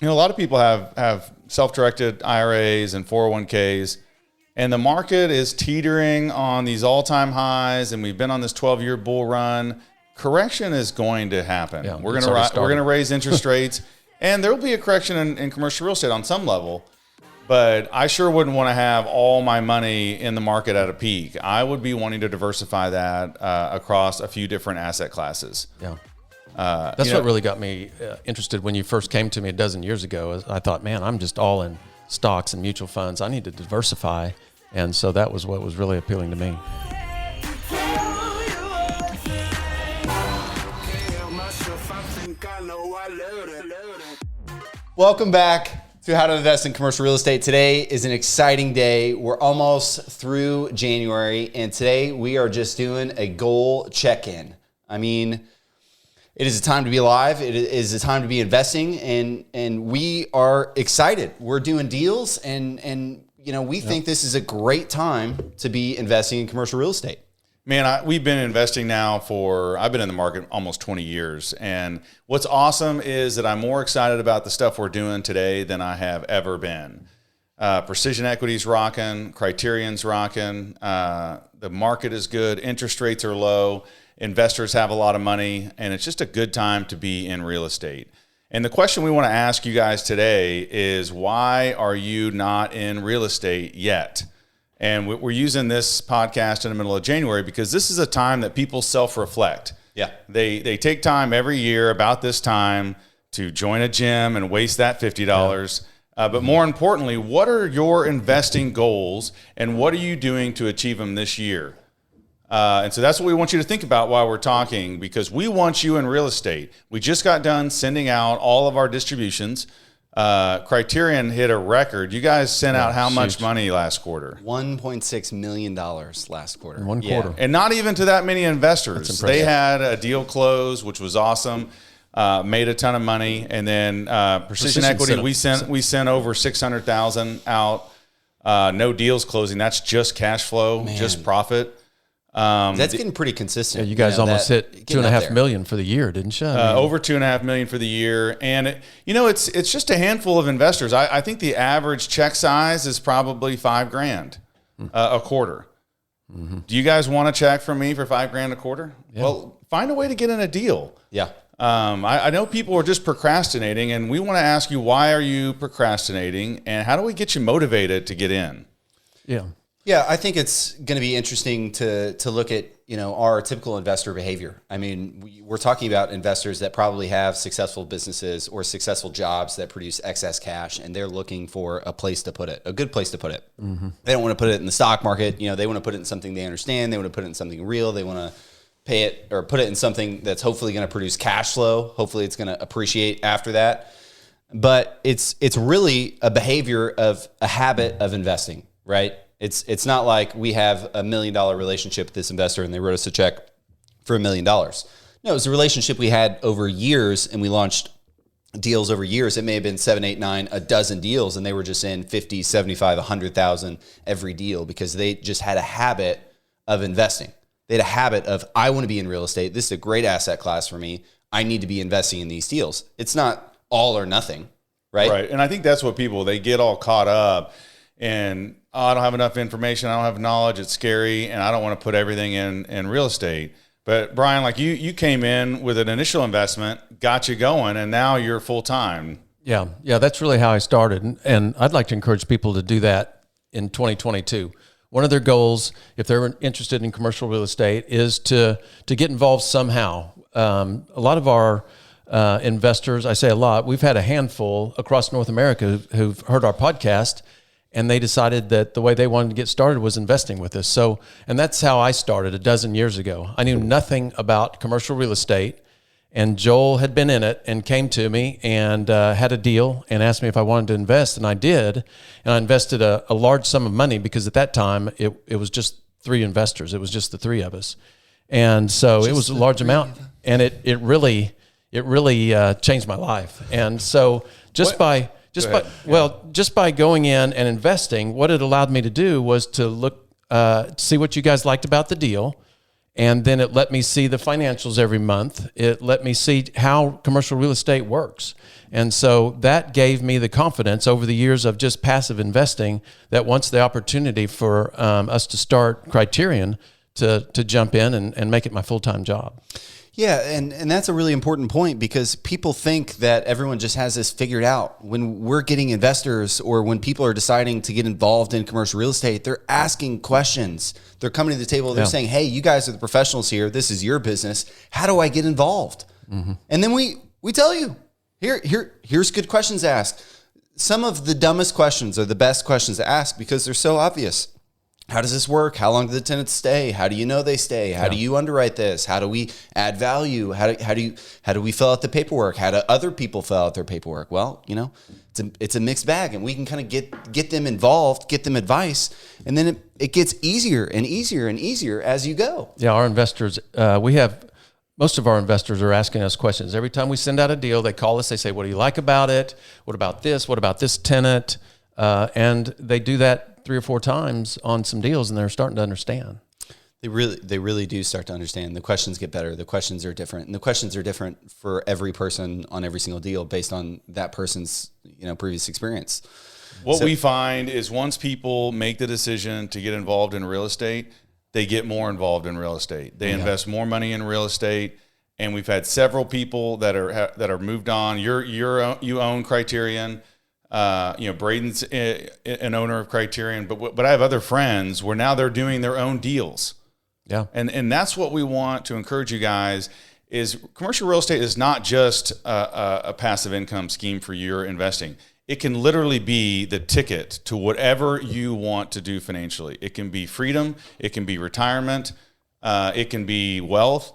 a lot of people have self-directed IRAs and 401ks, and the market is teetering on these all-time highs, and we've been on this 12-year bull run. Correction is going to happen. Yeah, we're going to raise interest rates, and there will be a correction in commercial real estate on some level. But I sure wouldn't want to have all my money in the market at a peak. I would be wanting to diversify that across a few different asset classes. Yeah. That's what really got me interested when you first came to me a dozen years ago. I thought, man, I'm just all in stocks and mutual funds. I need to diversify. And so that was what was really appealing to me. Welcome back to How to Invest in Commercial Real Estate. Today is an exciting day. We're almost through January, and today we are just doing a goal check-in. I mean, it is a time to be alive. It is a time to be investing, and we are excited. We're doing deals, and we think this is a great time to be investing in commercial real estate. Man, we've been investing now I've been in the market almost 20 years. And what's awesome is that I'm more excited about the stuff we're doing today than I have ever been. Precision Equity's rocking, Criterion's rocking, the market is good, interest rates are low, investors have a lot of money, and it's just a good time to be in real estate. And the question we want to ask you guys today is, why are you not in real estate yet? And we're using this podcast in the middle of January because this is a time that people self-reflect. Yeah. They take time every year about this time to join a gym and waste that $50. Yeah. But more importantly, what are your investing goals and what are you doing to achieve them this year? And so that's what we want you to think about while we're talking, because we want you in real estate. We just got done sending out all of our distributions. Criterion hit a record. You guys sent out how much money last quarter? $1.6 million last quarter. In one quarter. And not even to that many investors. They had a deal close, which was awesome. Made a ton of money. And then Precision Equity, we sent over $600,000 out. No deals closing. That's just cash flow, just profit. That's getting pretty consistent. Yeah, you guys almost hit $2.5 million for the year, didn't you? Over $2.5 million for the year, and it's just a handful of investors. I think the average check size is probably $5,000 a quarter. Mm-hmm. Do you guys want a check from me for $5,000 a quarter? Yeah. Well, find a way to get in a deal. Yeah. I know people are just procrastinating, and we want to ask you, why are you procrastinating, and how do we get you motivated to get in? Yeah. Yeah, I think it's going to be interesting to look at, our typical investor behavior. I mean, we're talking about investors that probably have successful businesses or successful jobs that produce excess cash, and they're looking for a place to put it, a good place to put it. Mm-hmm. They don't want to put it in the stock market. They want to put it in something they understand. They want to put it in something real. They want to pay it or put it in something that's hopefully going to produce cash flow. Hopefully it's going to appreciate after that. But it's really a behavior of a habit of investing, right? It's not like we have $1 million relationship with this investor and they wrote us a check for $1 million. No, it was a relationship we had over years, and we launched deals over years. It may have been 7, 8, 9, a dozen deals, and they were just in 50, 75, 100,000 every deal because they just had a habit of investing. They had a habit of, I want to be in real estate. This is a great asset class for me. I need to be investing in these deals. It's not all or nothing, right? Right. And I think that's what they get all caught up in. I don't have enough information. I don't have knowledge. It's scary. And I don't want to put everything in real estate. But Brian, like you came in with an initial investment, got you going, and now you're full time. Yeah. That's really how I started. And I'd like to encourage people to do that in 2022. One of their goals, if they're interested in commercial real estate, is to get involved somehow. A lot of our investors, I say a lot, we've had a handful across North America who've heard our podcast, and they decided that the way they wanted to get started was investing with us. So, and that's how I started a dozen years ago. I knew nothing about commercial real estate, and Joel had been in it and came to me and had a deal and asked me if I wanted to invest, and I did. And I invested a large sum of money because at that time it was just 3 investors. It was just the 3 of us, and so it was a large amount, and it really changed my life. And so just by going in and investing, what it allowed me to do was to look, see what you guys liked about the deal, And then it let me see the financials every month. It let me see how commercial real estate works. And so that gave me the confidence over the years of just passive investing that once the opportunity for us to start Criterion to jump in and make it my full-time job. Yeah, and that's a really important point because people think that everyone just has this figured out. When we're getting investors or when people are deciding to get involved in commercial real estate, they're asking questions. They're coming to the table, they're saying, hey, you guys are the professionals here. This is your business. How do I get involved? Mm-hmm. And then we tell you, here's good questions to ask. Some of the dumbest questions are the best questions to ask because they're so obvious. How does this work? How long do the tenants stay? How do you know they stay? How do you underwrite this? How do we add value? How do we fill out the paperwork? How do other people fill out their paperwork? Well, it's a mixed bag, and we can kind of get them involved, get them advice, and then it gets easier and easier and easier as you go. Yeah, our investors, most of our investors are asking us questions. Every time we send out a deal, they call us, they say, what do you like about it? What about this? What about this tenant? And they do that 3 or 4 times on some deals, and they're starting to understand. They really do start to understand. The questions get better. The questions are different, and the questions are different for every person on every single deal based on that person's previous experience. What we find is once people make the decision to get involved in real estate, they get more involved in real estate. They invest more money in real estate, and we've had several people that are moved on. You own Criterion. Braden's an owner of Criterion, but I have other friends where now they're doing their own deals. Yeah. And that's what we want to encourage you guys is commercial real estate is not just a passive income scheme for your investing. It can literally be the ticket to whatever you want to do financially. It can be freedom. It can be retirement. It can be wealth.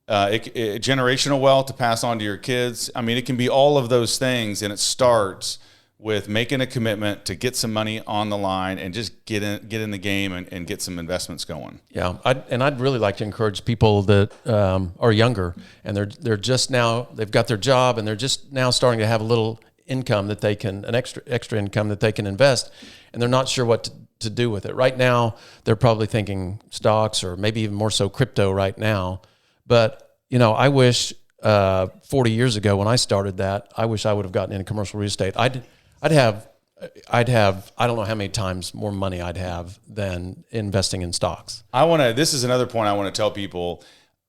Generational wealth to pass on to your kids. I mean, it can be all of those things, and it starts with making a commitment to get some money on the line and just get in the game and get some investments going. Yeah, I'd really like to encourage people that are younger and they're just now, they've got their job and they're just now starting to have a little income that they can, an extra income that they can invest, and they're not sure what to do with it. Right now, they're probably thinking stocks or maybe even more so crypto right now. But, I wish 40 years ago when I started that, I wish I would have gotten into commercial real estate. I'd have, I don't know how many times more money I'd have than investing in stocks. This is another point I want to tell people.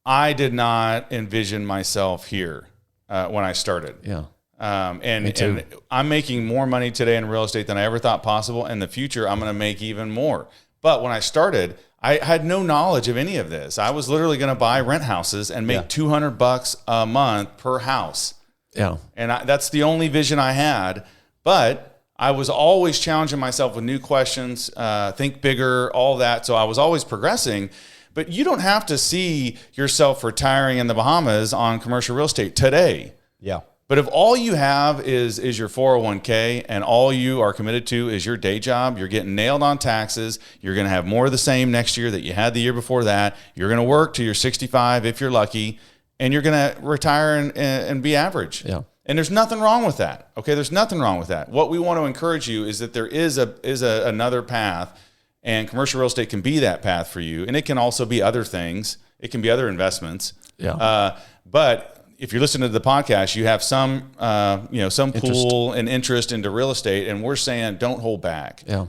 I did not envision myself here when I started. Yeah. And I'm making more money today in real estate than I ever thought possible. In the future, I'm going to make even more. But when I started, I had no knowledge of any of this. I was literally going to buy rent houses and make $200 a month per house. Yeah. And that's the only vision I had. But I was always challenging myself with new questions, think bigger, all that. So I was always progressing. But you don't have to see yourself retiring in the Bahamas on commercial real estate today. Yeah. But if all you have is your 401k and all you are committed to is your day job, you're getting nailed on taxes. You're going to have more of the same next year that you had the year before that. You're going to work till you're 65 if you're lucky, and you're going to retire and be average. Yeah. And there's nothing wrong with that. Okay, there's nothing wrong with that. What we want to encourage you is that there is another path, and commercial real estate can be that path for you. And it can also be other things. It can be other investments. Yeah. But if you're listening to the podcast, you have some pool and interest into real estate, and we're saying don't hold back. Yeah.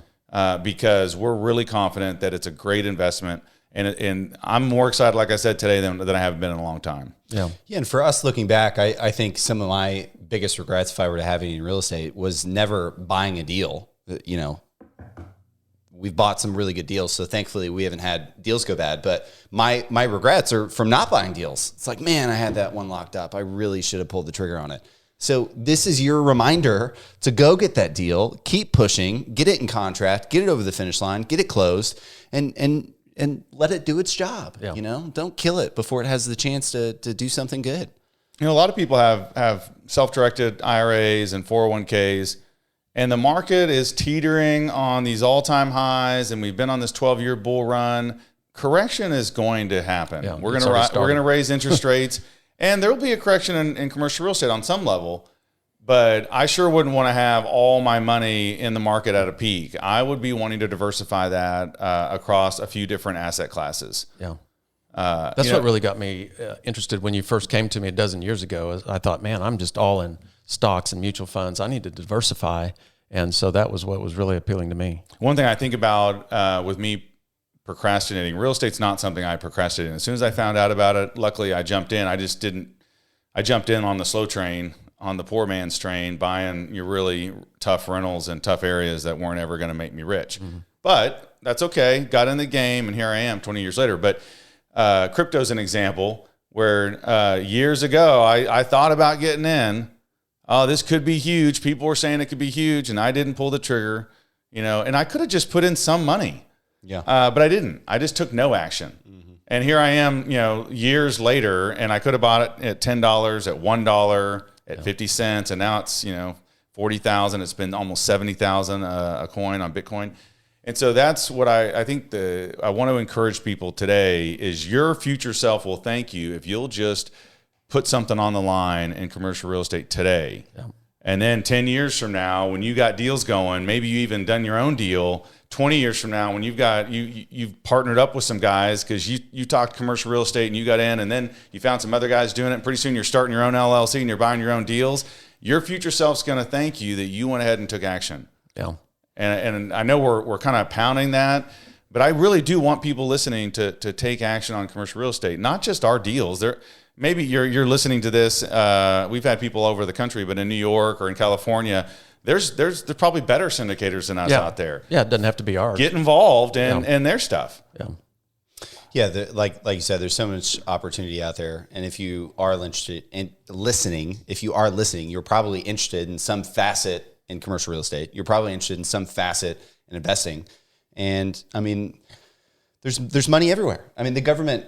Because we're really confident that it's a great investment. And I'm more excited, like I said today, than I have been in a long time. Yeah. Yeah. And for us looking back, I think some of my biggest regrets, if I were to have any in real estate, was never buying a deal. We've bought some really good deals, so thankfully we haven't had deals go bad. But my regrets are from not buying deals. It's like, man, I had that one locked up. I really should have pulled the trigger on it. So this is your reminder to go get that deal, keep pushing, get it in contract, get it over the finish line, get it closed, and let it do its job. Yeah. Don't kill it before it has the chance to do something good. A lot of people have self-directed IRAs and 401ks, and the market is teetering on these all-time highs, and we've been on this 12-year bull run. Correction is going to happen. Yeah, we're going to raise interest rates, and there will be a correction in commercial real estate on some level. But I sure wouldn't want to have all my money in the market at a peak. I would be wanting to diversify that across a few different asset classes. Yeah. That's what really got me interested when you first came to me a dozen years ago. I thought, man, I'm just all in stocks and mutual funds. I need to diversify. And so that was what was really appealing to me. One thing I think about with me procrastinating, real estate's not something I procrastinated. As soon as I found out about it, luckily I jumped in. I jumped in on the slow train, on the poor man's train, buying your really tough rentals in tough areas that weren't ever going to make me rich. Mm-hmm. But that's okay. Got in the game, and here I am 20 years later. But crypto's an example where years ago I thought about getting in. Oh, this could be huge. People were saying it could be huge, and I didn't pull the trigger, and I could have just put in some money. Yeah. But I didn't. I just took no action. Mm-hmm. And here I am, years later, and I could have bought it at $10, at $1, at 50 cents, and now it's, 40,000. It's been almost 70,000 a coin on Bitcoin. And so that's what I think I want to encourage people today is your future self will thank you if you'll just put something on the line in commercial real estate today. Yeah. And then 10 years from now, when you got deals going, maybe you even done your own deal. 20 years from now, when you've partnered up with some guys because you talked commercial real estate and you got in, and then you found some other guys doing it, and pretty soon you're starting your own LLC and you're buying your own deals. Your future self's going to thank you that you went ahead and took action. Yeah. And I know we're kind of pounding that, but I really do want people listening to take action on commercial real estate, not just our deals. Maybe you're listening to this. We've had people all over the country, but in New York or in California, there's probably better syndicators than us out there. Yeah, it doesn't have to be ours. Get involved in their stuff. Yeah. Yeah, like you said, there's so much opportunity out there, and if you are interested in listening, you're probably interested in some facet in commercial real estate. You're probably interested in some facet in investing, and I mean, there's money everywhere. I mean, the government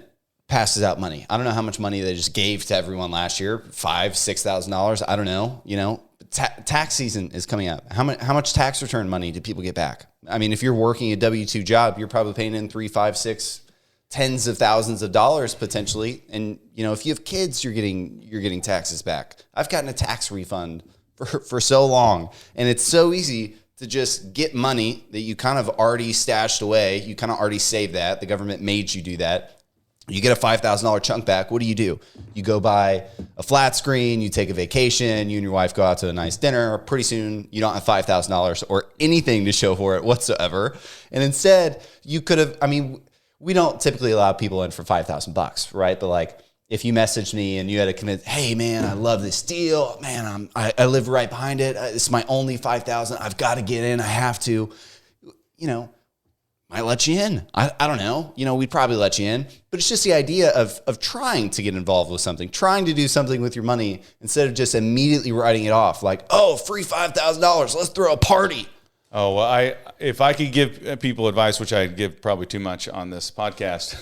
passes out money. I don't know how much money they just gave to everyone last year, $5,000-$6,000. I don't know. Tax season is coming up. How much tax return money do people get back? I mean, if you're working a W-2 job, you're probably paying in 3, 5, 6, tens of thousands of dollars potentially. And if you have kids, you're getting taxes back. I've gotten a tax refund for so long, and it's so easy to just get money that you kind of already stashed away. You kind of already saved that. The government made you do that. You get a $5,000 chunk back. What do? You go buy a flat screen, you take a vacation, you and your wife go out to a nice dinner. Pretty soon you don't have $5,000 or anything to show for it whatsoever. And instead you could have, we don't typically allow people in for $5,000, right? But like if you messaged me and you had to commit, hey man, I love this deal. Man, I live right behind it. It's my only $5,000. I've got to get in. I have to, might let you in. I don't know. We'd probably let you in. But it's just the idea of trying to get involved with something, trying to do something with your money instead of just immediately writing it off like, oh, free $5,000. Let's throw a party. Oh, well, if I could give people advice, which I give probably too much on this podcast,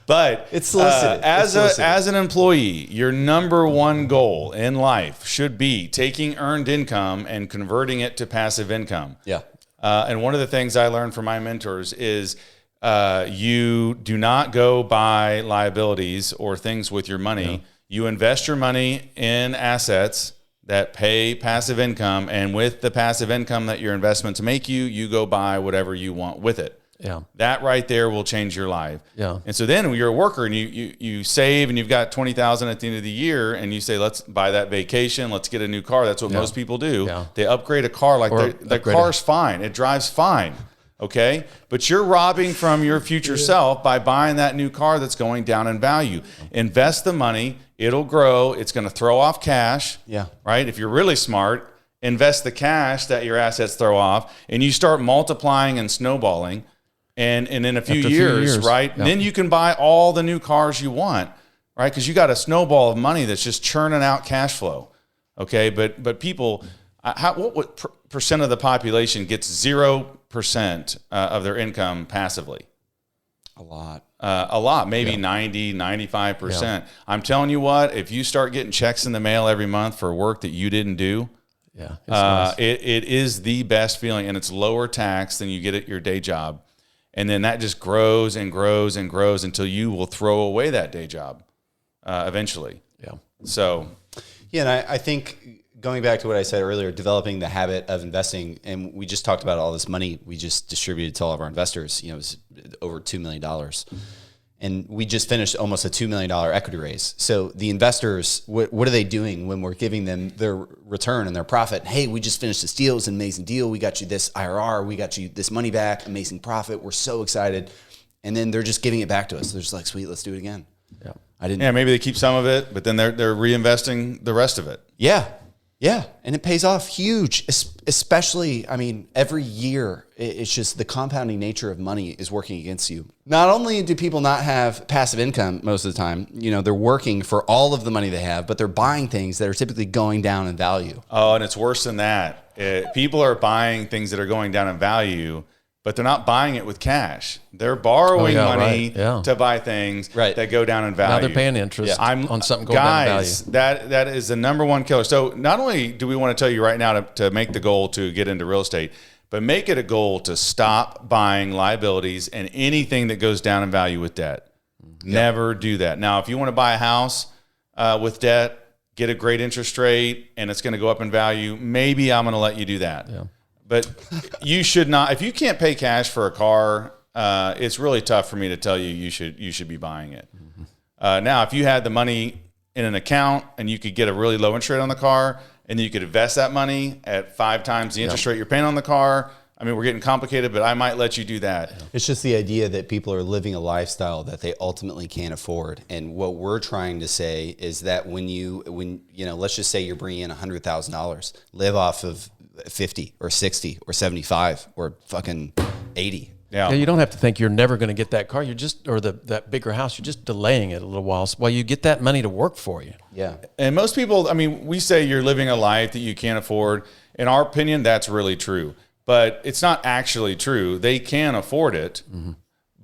but it's solicited. As an employee, your number one goal in life should be taking earned income and converting it to passive income. Yeah. And one of the things I learned from my mentors is you do not go buy liabilities or things with your money. Yeah. You invest your money in assets that pay passive income, and with the passive income that your investments make you go buy whatever you want with it. Yeah. That right there will change your life. Yeah. And so then when you're a worker and you save and you've got $20,000 at the end of the year and you say, let's buy that vacation, let's get a new car. That's what most people do. Yeah. They upgrade a car the car's fine. It drives fine. Okay. But you're robbing from your future self by buying that new car that's going down in value. Invest the money. It'll grow. It's going to throw off cash. Yeah. Right. If you're really smart, invest the cash that your assets throw off and you start multiplying and snowballing. And in a few years, right? Yep. Then you can buy all the new cars you want, right? Because you got a snowball of money that's just churning out cash flow. Okay. But people, what percent of the population gets 0% of their income passively? A lot, maybe 90, 95%. Yeah. I'm telling you what, if you start getting checks in the mail every month for work that you didn't do, nice. It is the best feeling, and it's lower tax than you get at your day job. And then that just grows and grows and grows until you will throw away that day job eventually. Yeah. So. Yeah, and I think going back to what I said earlier, developing the habit of investing, and we just talked about all this money we just distributed to all of our investors. It was over $2 million. And we just finished almost a $2 million equity raise. So the investors, what are they doing when we're giving them their return and their profit? Hey, we just finished this deal. It's an amazing deal. We got you this IRR. We got you this money back. Amazing profit. We're so excited. And then they're just giving it back to us. They're just like, sweet, let's do it again. Yeah. Yeah, maybe they keep some of it, but then they're reinvesting the rest of it. Yeah. Yeah. And it pays off huge, especially, I mean, every year, it's just the compounding nature of money is working against you. Not only do people not have passive income most of the time, you know, they're working for all of the money they have, but they're buying things that are typically going down in value. Oh, and it's worse than that. People are buying things that are going down in value, but they're not buying it with cash. They're borrowing money to buy things that go down in value. Now they're paying interest on something going down in value. That is the number one killer. So not only do we want to tell you right now to make the goal to get into real estate, but make it a goal to stop buying liabilities and anything that goes down in value with debt. Never do that. Now, if you want to buy a house with debt, get a great interest rate, and it's going to go up in value, maybe I'm going to let you do that. Yeah. But you should not. If you can't pay cash for a car, it's really tough for me to tell you you should be buying it. Now, if you had the money in an account and you could get a really low interest rate on the car, and then you could invest that money at 5 times the interest rate you're paying on the car. I mean, we're getting complicated, but I might let you do that. It's just the idea that people are living a lifestyle that they ultimately can't afford. And what we're trying to say is that when you know, let's just say you're bringing in $100,000, live off of 50 or 60 or 75 or fucking 80. Yeah, you don't have to think you're never going to get that car. You're just, or that bigger house. You're just delaying it a little while while you get that money to work for you. Yeah. And most people, I mean, we say you're living a life that you can't afford. In our opinion, that's really true. But it's not actually true. They can afford it,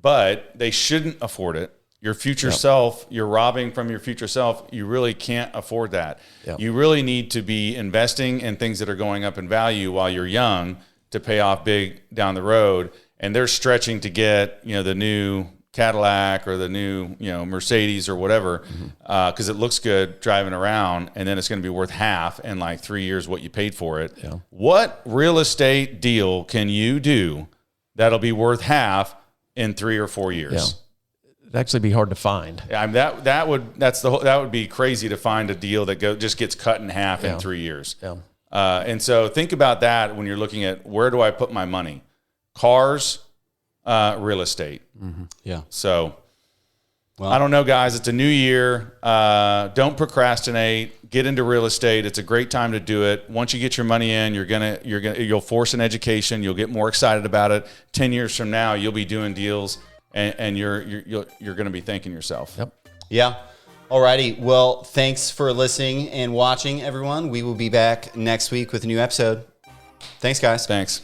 but they shouldn't afford it. Your future self, you're robbing from your future self. You really can't afford that. You really need to be investing in things that are going up in value while you're young to pay off big down the road. And they're stretching to get, you know, the new Cadillac or the new, you know, Mercedes or whatever, because it looks good driving around, and then it's going to be worth half in like 3 years what you paid for it. Yeah. What real estate deal can you do that'll be worth half in 3 or 4 years? Yeah. It'd actually be hard to find. Yeah, I mean, that would be crazy to find a deal that just gets cut in half in 3 years. Yeah. And so think about that when you're looking at where do I put my money? Cars, real estate. Yeah. So, well, I don't know, guys. It's a new year. Don't procrastinate. Get into real estate. It's a great time to do it. Once you get your money in, you'll force an education. You'll get more excited about it. 10 years from now, you'll be doing deals, and you're going to be thanking yourself. Yep. Yeah. Alrighty. Well, thanks for listening and watching, everyone. We will be back next week with a new episode. Thanks, guys. Thanks.